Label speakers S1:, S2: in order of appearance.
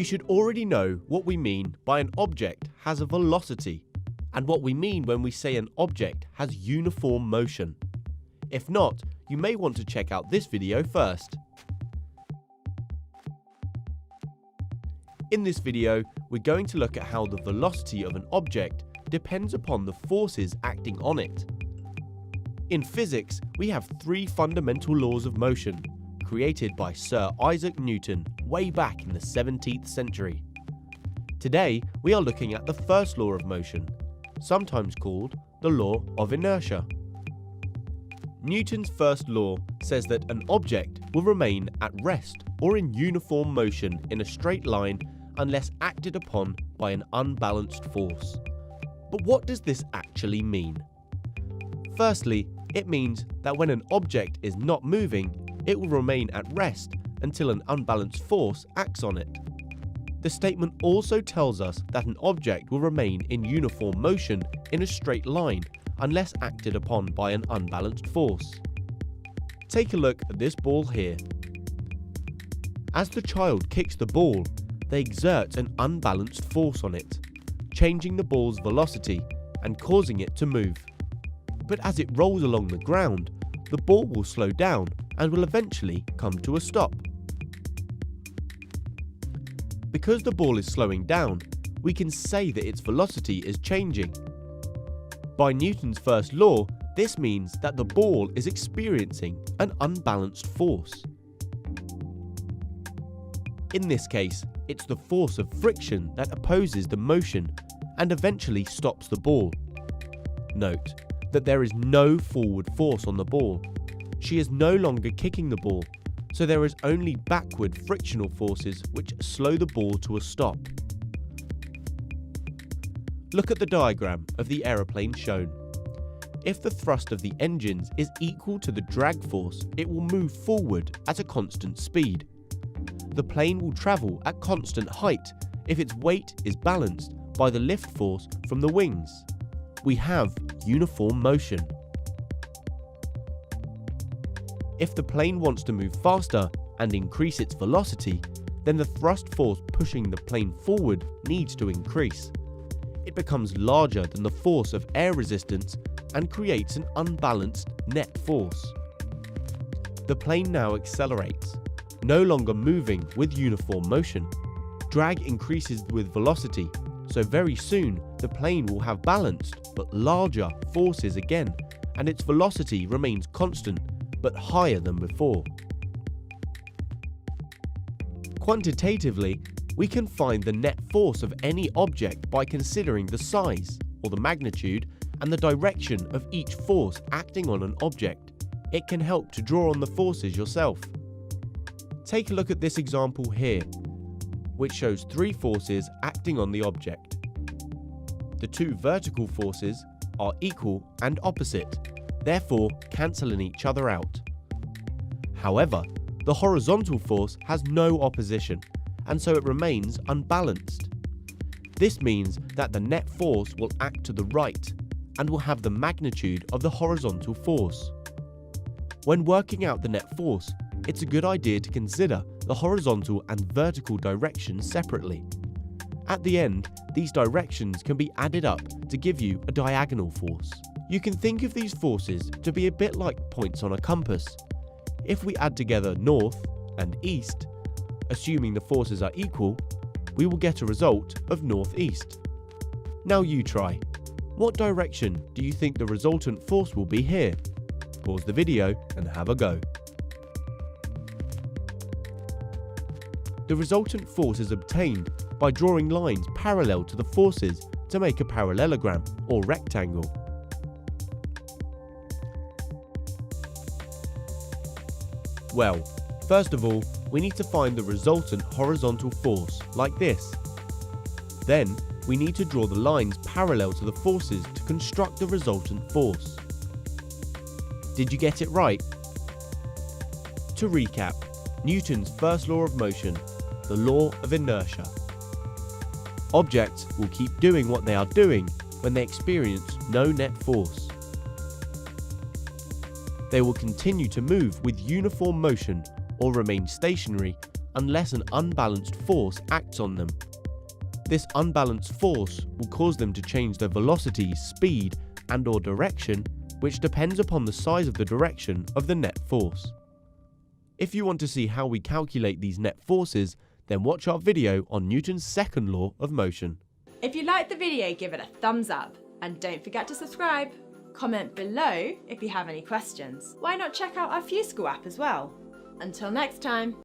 S1: You should already know what we mean by an object has a velocity and what we mean when we say an object has uniform motion. If not, you may want to check out this video first. In this video, we're going to look at how the velocity of an object depends upon the forces acting on it. In physics, we have three fundamental laws of motion, created by Sir Isaac Newton way back in the 17th century. Today, we are looking at the first law of motion, sometimes called the law of inertia. Newton's first law says that an object will remain at rest or in uniform motion in a straight line unless acted upon by an unbalanced force. But what does this actually mean? Firstly, it means that when an object is not moving, it will remain at rest until an unbalanced force acts on it. The statement also tells us that an object will remain in uniform motion in a straight line unless acted upon by an unbalanced force. Take a look at this ball here. As the child kicks the ball, they exert an unbalanced force on it, changing the ball's velocity and causing it to move. But as it rolls along the ground, the ball will slow down and will eventually come to a stop. Because the ball is slowing down, we can say that its velocity is changing. By Newton's first law, this means that the ball is experiencing an unbalanced force. In this case, it's the force of friction that opposes the motion and eventually stops the ball. Note that there is no forward force on the ball. She is no longer kicking the ball, so there is only backward frictional forces which slow the ball to a stop. Look at the diagram of the aeroplane shown. If the thrust of the engines is equal to the drag force, it will move forward at a constant speed. The plane will travel at constant height if its weight is balanced by the lift force from the wings. We have uniform motion. If the plane wants to move faster and increase its velocity, then the thrust force pushing the plane forward needs to increase. It becomes larger than the force of air resistance and creates an unbalanced net force. The plane now accelerates, no longer moving with uniform motion. Drag increases with velocity, so very soon the plane will have balanced but larger forces again, and its velocity remains constant but higher than before. Quantitatively, we can find the net force of any object by considering the size, or the magnitude, and the direction of each force acting on an object. It can help to draw on the forces yourself. Take a look at this example here, which shows three forces acting on the object. The two vertical forces are equal and opposite, therefore cancelling each other out. However, the horizontal force has no opposition, and so it remains unbalanced. This means that the net force will act to the right and will have the magnitude of the horizontal force. When working out the net force, it's a good idea to consider the horizontal and vertical directions separately. At the end, these directions can be added up to give you a diagonal force. You can think of these forces to be a bit like points on a compass. If we add together north and east, assuming the forces are equal, we will get a result of northeast. Now you try. What direction do you think the resultant force will be here? Pause the video and have a go. The resultant force is obtained by drawing lines parallel to the forces to make a parallelogram or rectangle. Well, first of all, we need to find the resultant horizontal force, like this. Then, we need to draw the lines parallel to the forces to construct the resultant force. Did you get it right? To recap, Newton's first law of motion, the law of inertia. Objects will keep doing what they are doing when they experience no net force. They will continue to move with uniform motion or remain stationary unless an unbalanced force acts on them. This unbalanced force will cause them to change their velocity, speed, and/or direction, which depends upon the size of the direction of the net force. If you want to see how we calculate these net forces, then watch our video on Newton's second law of motion.
S2: If you liked the video, give it a thumbs up and don't forget to subscribe. Comment below if you have any questions. Why not check out our FuseSchool app as well? Until next time.